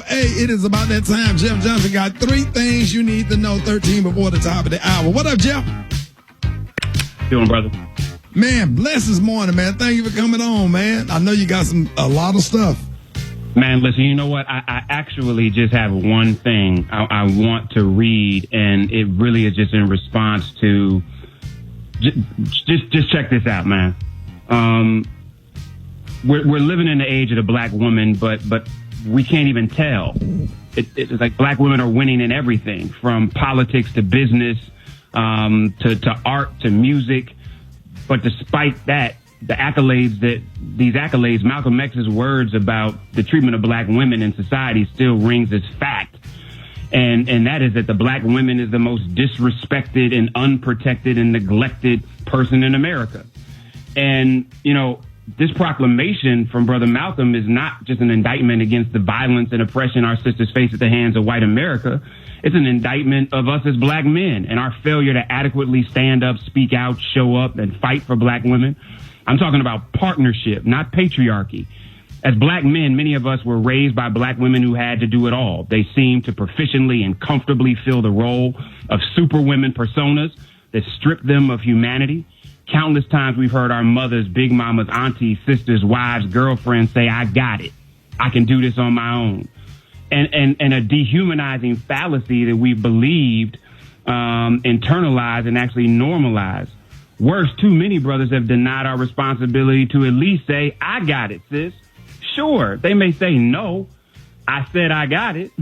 Hey, it is about that time. Jeff Johnson got 3 things you need to know 13 before the top of the hour. What up, Jeff? Doing, brother? Man, bless this morning, man. Thank you for coming on, man. I know you got a lot of stuff. Man, listen, you know what? I actually just have one thing I want to read, and it really is just in response to just check this out, man. We're living in the age of the black woman, but we can't even tell. It's like black women are winning in everything, from politics to business, to art to music. But despite that, these accolades, Malcolm X's words about the treatment of black women in society still rings as fact. And that is that the black woman is the most disrespected and unprotected and neglected person in America. And, you know, this proclamation from Brother Malcolm is not just an indictment against the violence and oppression our sisters face at the hands of white America. It's an indictment of us as black men and our failure to adequately stand up, speak out, show up, and fight for black women. I'm talking about partnership, not patriarchy. As black men, many of us were raised by black women who had to do it all. They seemed to proficiently and comfortably fill the role of superwomen personas that stripped them of humanity. Countless times we've heard our mothers, big mamas, aunties, sisters, wives, girlfriends say, I got it. I can do this on my own. And a dehumanizing fallacy that we believed, internalized, and actually normalized. Worse, too many brothers have denied our responsibility to at least say, I got it, sis. Sure, they may say, no, I said I got it.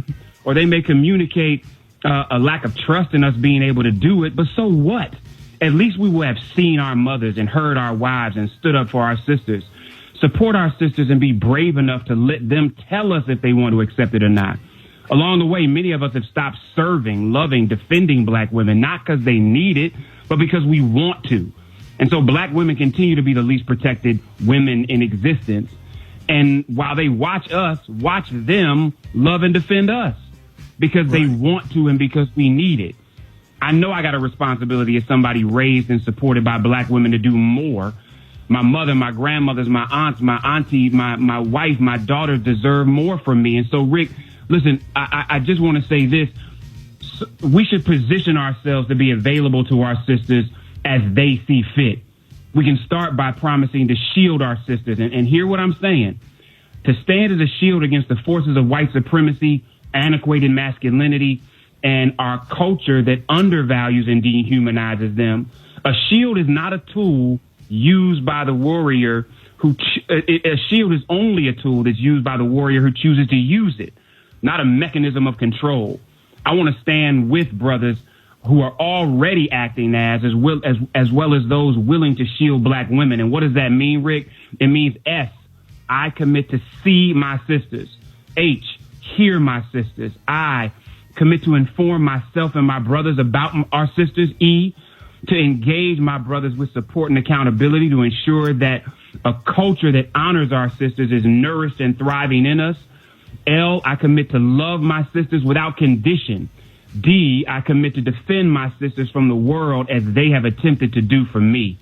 Or they may communicate a lack of trust in us being able to do it. But so what? At least we will have seen our mothers and heard our wives and stood up for our sisters. Support our sisters and be brave enough to let them tell us if they want to accept it or not. Along the way, many of us have stopped serving, loving, defending black women, not because they need it, but because we want to. And so black women continue to be the least protected women in existence. And while they watch us, watch them love and defend us because they want to and because we need it. I know I got a responsibility as somebody raised and supported by black women to do more. My mother, my grandmothers, my aunts, my auntie, my wife, my daughters deserve more from me. And so, Rick, listen, I just want to say this. We should position ourselves to be available to our sisters as they see fit. We can start by promising to shield our sisters. And hear what I'm saying. To stand as a shield against the forces of white supremacy, antiquated masculinity, and our culture that undervalues and dehumanizes them. A shield is not a tool used by the warrior a shield is only a tool that's used by the warrior who chooses to use it, not a mechanism of control. I want to stand with brothers who are already acting as well as those willing to shield black women. And what does that mean, Rick? It means S, I commit to see my sisters. H, hear my sisters. I commit to inform myself and my brothers about our sisters. E, to engage my brothers with support and accountability to ensure that a culture that honors our sisters is nourished and thriving in us. L, I commit to love my sisters without condition. D, I commit to defend my sisters from the world as they have attempted to do for me.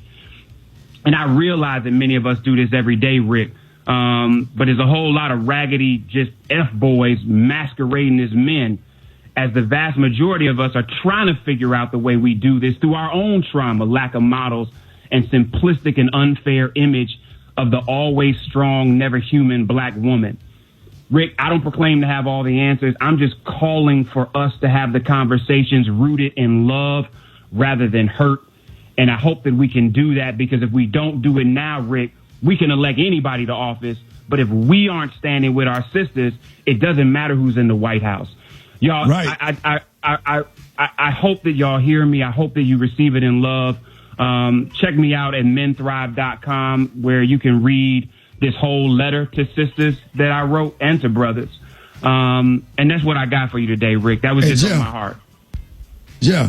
And I realize that many of us do this every day, Rick. But there's a whole lot of raggedy, just F-boys masquerading as men, as the vast majority of us are trying to figure out the way we do this through our own trauma, lack of models, and simplistic and unfair image of the always strong, never human black woman. Rick, I don't proclaim to have all the answers. I'm just calling for us to have the conversations rooted in love rather than hurt. And I hope that we can do that, because if we don't do it now, Rick, we can elect anybody to office. But if we aren't standing with our sisters, it doesn't matter who's in the White House. Y'all, right. I hope that y'all hear me. I hope that you receive it in love. Check me out at menthrive.com, where you can read this whole letter to sisters that I wrote and to brothers. And that's what I got for you today, Rick. That was just on my heart. Yeah.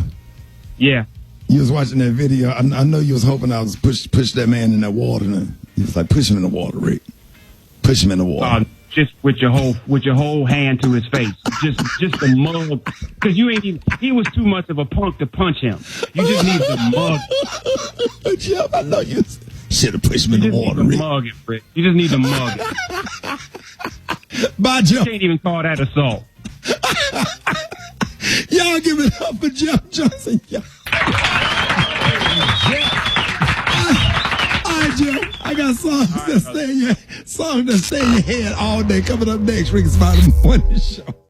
Yeah. You was watching that video. I know you was hoping I was push that man in that water. And he was like, push him in the water, Rick. Push him in the water. Just with your whole hand to his face, just the mug, because you ain't even. He was too much of a punk to punch him. You just need the mug. Jeff, I know you should have pushed him in the water, Rick. Mug it, Rick. You just need to mug it. Bye, Joe. Can't even call that assault. Y'all give it up for Jeff Johnson. All right, Jeff. I got songs that stay in your head all day. Coming up next, Rickey Smiley Morning Show.